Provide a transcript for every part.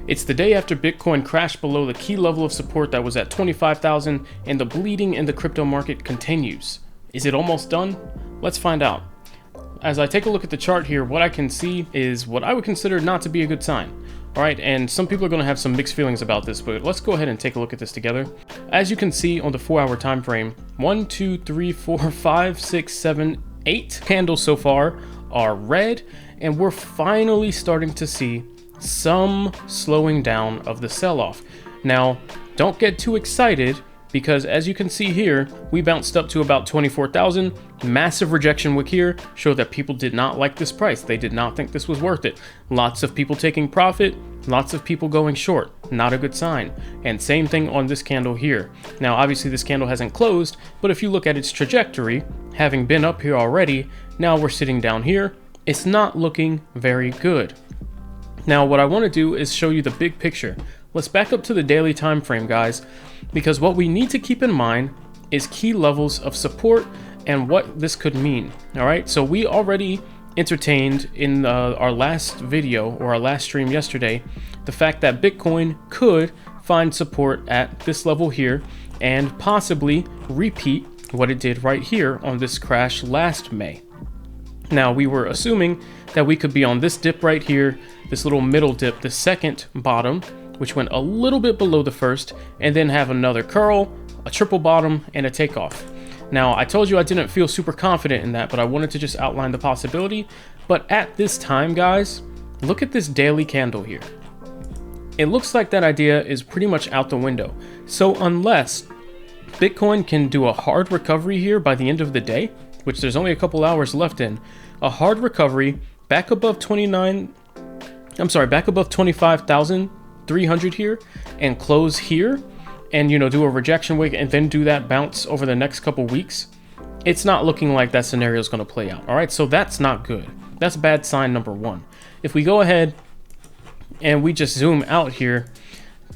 It's the day after Bitcoin crashed below the key level of support that was at 25,000, and the bleeding in the crypto market continues. Is it almost done? Let's find out. As I take a look at the chart here, what I can see is what I would consider not to be a good sign. All right, and some people are going to have some mixed feelings about this, but let's go ahead and take a look at this together. As you can see on the 4-hour time frame, 1, 2, 3, 4, 5, 6, 7, 8 candles so far are red, and we're finally starting to see some slowing down of the sell-off. Now, don't get too excited, because as you can see here, we bounced up to about 24,000. Massive rejection wick here showed that people did not like this price. They did not think this was worth it. Lots of people taking profit, lots of people going short. Not a good sign. And same thing on this candle here. Now, obviously this candle hasn't closed, but if you look at its trajectory, having been up here already, now we're sitting down here. It's not looking very good. Now, what I want to do is show you the big picture. Let's back up to the daily time frame, guys, because what we need to keep in mind is key levels of support and what this could mean. All right, so we already entertained in our last video or our last stream yesterday the fact that Bitcoin could find support at this level here and possibly repeat what it did right here on this crash last May. Now, we were assuming that we could be on this dip right here, this little middle dip, the second bottom, which went a little bit below the first, and then have another curl, a triple bottom, and a takeoff. Now, I told you I didn't feel super confident in that, but I wanted to just outline the possibility. But at this time, guys, look at this daily candle here. It looks like that idea is pretty much out the window. So unless Bitcoin can do a hard recovery here by the end of the day, which there's only a couple hours left in, a hard recovery back above 25,300 here and close here and, you know, do a rejection wick and then do that bounce over the next couple weeks, it's not looking like that scenario is going to play out. All right, so that's not good. That's bad sign number one. If we go ahead and we just zoom out here,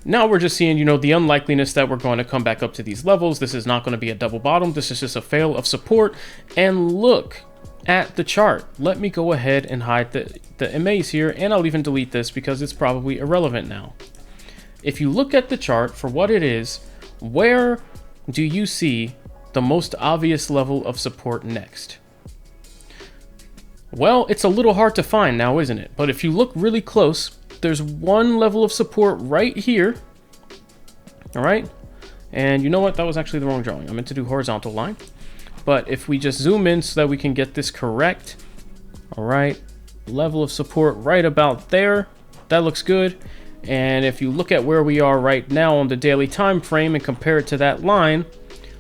now we're just seeing, you know, the unlikeliness that we're going to come back up to these levels. This is not going to be a double bottom. This is just a fail of support. And look at the chart. Let me go ahead and hide the MAs here, and I'll even delete this because it's probably irrelevant now. If you look at the chart for what it is, where do you see the most obvious level of support next? Well, it's a little hard to find now, isn't it? But if you look really close, there's one level of support right here. All right. And you know what? That was actually the wrong drawing. I meant to do horizontal line. But if we just zoom in so that we can get this correct. All right. Level of support right about there. That looks good. And if you look at where we are right now on the daily time frame and compare it to that line,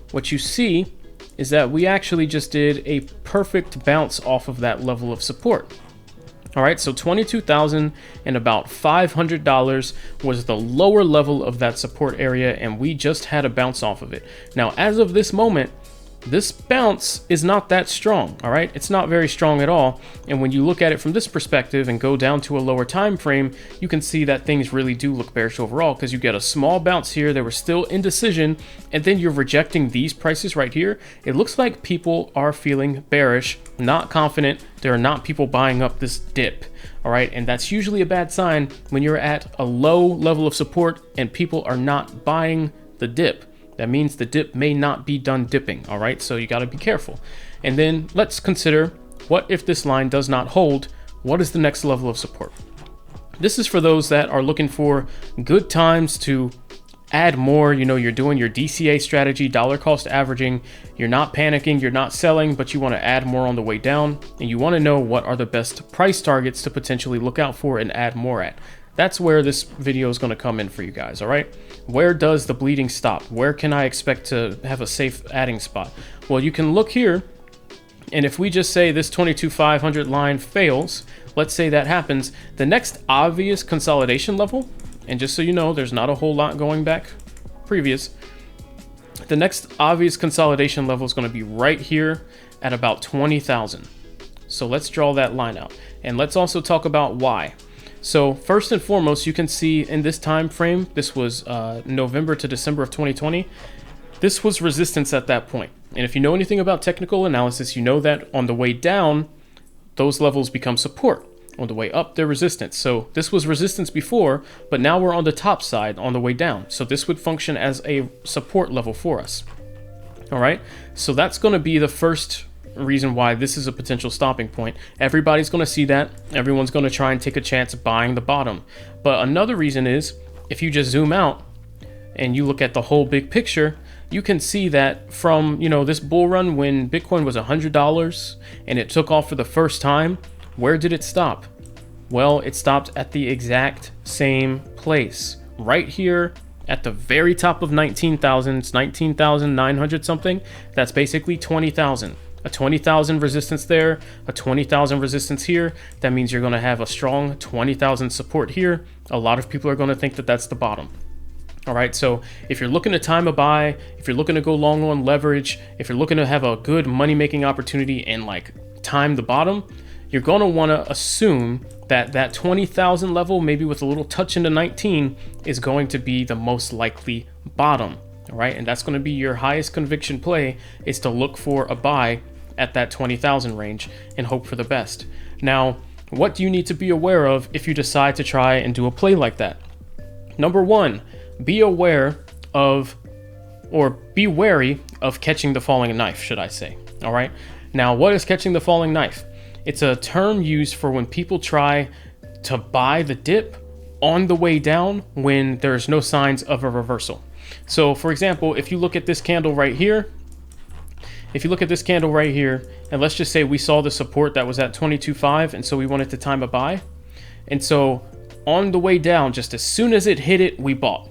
what you see is that we actually just did a perfect bounce off of that level of support. All right, so 22,000 and about $500 was the lower level of that support area, and we just had a bounce off of it. Now, as of this moment, this bounce is not that strong. All right, it's not very strong at all. And when you look at it from this perspective and go down to a lower time frame, you can see that things really do look bearish overall, because you get a small bounce here. There was still indecision, and then you're rejecting these prices right here. It looks like people are feeling bearish, not confident. There are not people buying up this dip. All right, and that's usually a bad sign when you're at a low level of support and people are not buying the dip. That means the dip may not be done dipping. All right, so you got to be careful. And then let's consider, what if this line does not hold? What is the next level of support? This is for those that are looking for good times to add more. You know, you're doing your DCA strategy, dollar cost averaging. You're not panicking, you're not selling, but you want to add more on the way down. And you want to know what are the best price targets to potentially look out for and add more at. That's where this video is going to come in for you guys. All right, where does the bleeding stop? Where can I expect to have a safe adding spot? Well, you can look here, and if we just say this 22,500 line fails, let's say that happens, the next obvious consolidation level, and just so you know, there's not a whole lot going back previous, the next obvious consolidation level is going to be right here at about 20,000. So let's draw that line out, and let's also talk about why. So first and foremost, you can see in this time frame, this was November to December of 2020. This was resistance at that point. And if you know anything about technical analysis, you know that on the way down, those levels become support. On the way up, they're resistance. So this was resistance before, but now we're on the top side on the way down. So this would function as a support level for us. All right, so that's going to be the first reason why this is a potential stopping point. Everybody's going to see that. Everyone's going to try and take a chance buying the bottom. But another reason is, if you just zoom out and you look at the whole big picture, you can see that from, this bull run when Bitcoin was $100 and it took off for the first time, where did it stop? Well, it stopped at the exact same place, right here at the very top of 19,000. It's 19,900 something. That's basically 20,000. A 20,000 resistance there, a 20,000 resistance here. That means you're going to have a strong 20,000 support here. A lot of people are going to think that that's the bottom. All right, so if you're looking to time a buy, if you're looking to go long on leverage, if you're looking to have a good money-making opportunity and time the bottom, you're going to want to assume that that 20,000 level, maybe with a little touch into 19, is going to be the most likely bottom. All right, and that's going to be your highest conviction play, is to look for a buy at that 20,000 range and hope for the best. Now, what do you need to be aware of if you decide to try and do a play like that? Number one, be wary of catching the falling knife, should I say. All right. Now, what is catching the falling knife? It's a term used for when people try to buy the dip on the way down when there's no signs of a reversal. So, for example, if you look at this candle right here, and let's just say we saw the support that was at 22.5, and so we wanted to time a buy. And so on the way down, just as soon as it hit it, we bought.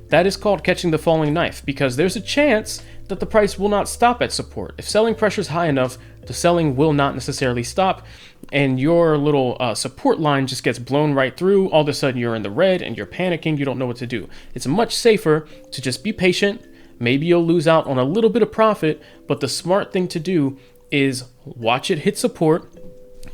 That is called catching the falling knife, because there's a chance that the price will not stop at support. If selling pressure is high enough, the selling will not necessarily stop, and your little support line just gets blown right through. All of a sudden you're in the red and you're panicking. You don't know what to do. It's much safer to just be patient. Maybe you'll lose out on a little bit of profit, but the smart thing to do is watch it hit support,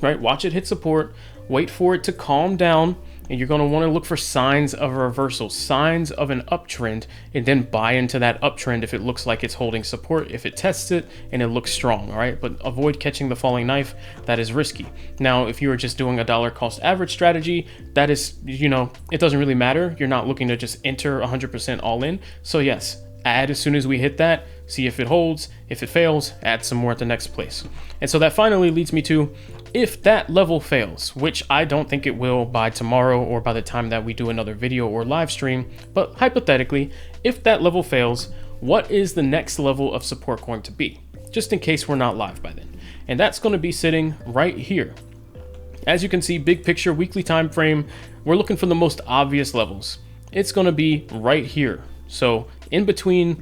right? Watch it hit support, wait for it to calm down, and you're going to want to look for signs of a reversal, signs of an uptrend, and then buy into that uptrend if it looks like it's holding support, if it tests it and it looks strong, all right? But avoid catching the falling knife. That is risky. Now, if you are just doing a dollar cost average strategy, that is, it doesn't really matter. You're not looking to just enter 100% all in. So yes, add as soon as we hit that, see if it holds. If it fails, add some more at the next place. And so that finally leads me to, if that level fails, which I don't think it will by tomorrow or by the time that we do another video or live stream, but hypothetically, if that level fails, what is the next level of support going to be? Just in case we're not live by then. And that's going to be sitting right here. As you can see, big picture, weekly time frame, we're looking for the most obvious levels. It's going to be right here. So in between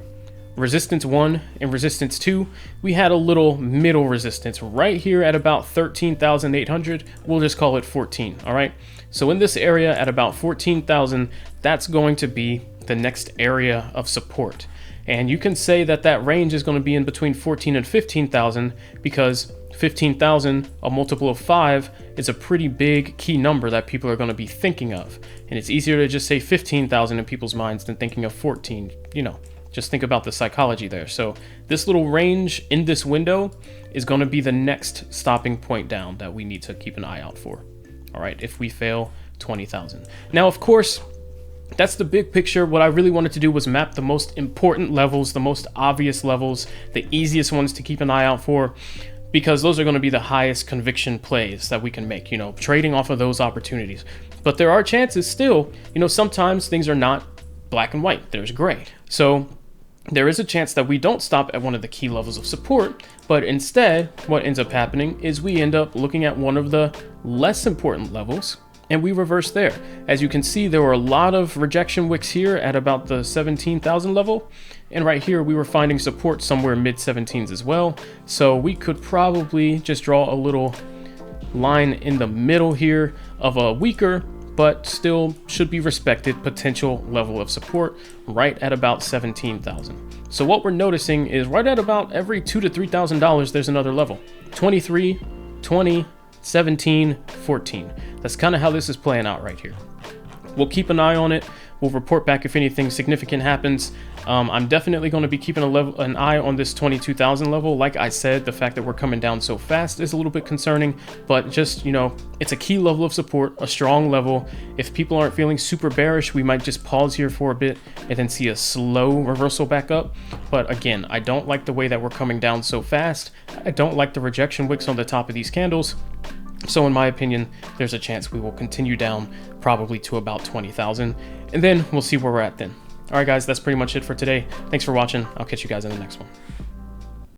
resistance 1 and resistance 2, we had a little middle resistance right here at about 13,800. We'll just call it 14. All right. So in this area at about 14,000, that's going to be the next area of support. And you can say that that range is going to be in between 14 and 15,000, because 15,000, a multiple of 5, is a pretty big key number that people are going to be thinking of. And it's easier to just say 15,000 in people's minds than thinking of 14. Just think about the psychology there. So this little range in this window is going to be the next stopping point down that we need to keep an eye out for. All right, if we fail 20,000. Now, of course, that's the big picture. What I really wanted to do was map the most important levels, the most obvious levels, the easiest ones to keep an eye out for, because those are going to be the highest conviction plays that we can make, trading off of those opportunities. But there are chances still, sometimes things are not black and white. There's gray. So there is a chance that we don't stop at one of the key levels of support, but instead what ends up happening is we end up looking at one of the less important levels and we reverse there. As you can see, there were a lot of rejection wicks here at about the 17,000 level, and right here we were finding support somewhere mid 17s as well. So we could probably just draw a little line in the middle here of a weaker but still should be respected potential level of support right at about 17,000. So what we're noticing is right at about every $2,000 to $3,000 there's another level. 23, 20, 17, 14. That's kind of how this is playing out right here. We'll keep an eye on it, We'll report back if anything significant happens. I'm definitely going to be keeping an eye on this 22,000 level. Like I said, the fact that we're coming down so fast is a little bit concerning, but just, you know, it's a key level of support, a strong level. If people aren't feeling super bearish, we might just pause here for a bit and then see a slow reversal back up. But again, I don't like the way that we're coming down so fast. I don't like the rejection wicks on the top of these candles. So in my opinion, there's a chance we will continue down probably to about 20,000, and then we'll see where we're at then. All right, guys, that's pretty much it for today. Thanks for watching. I'll catch you guys in the next one.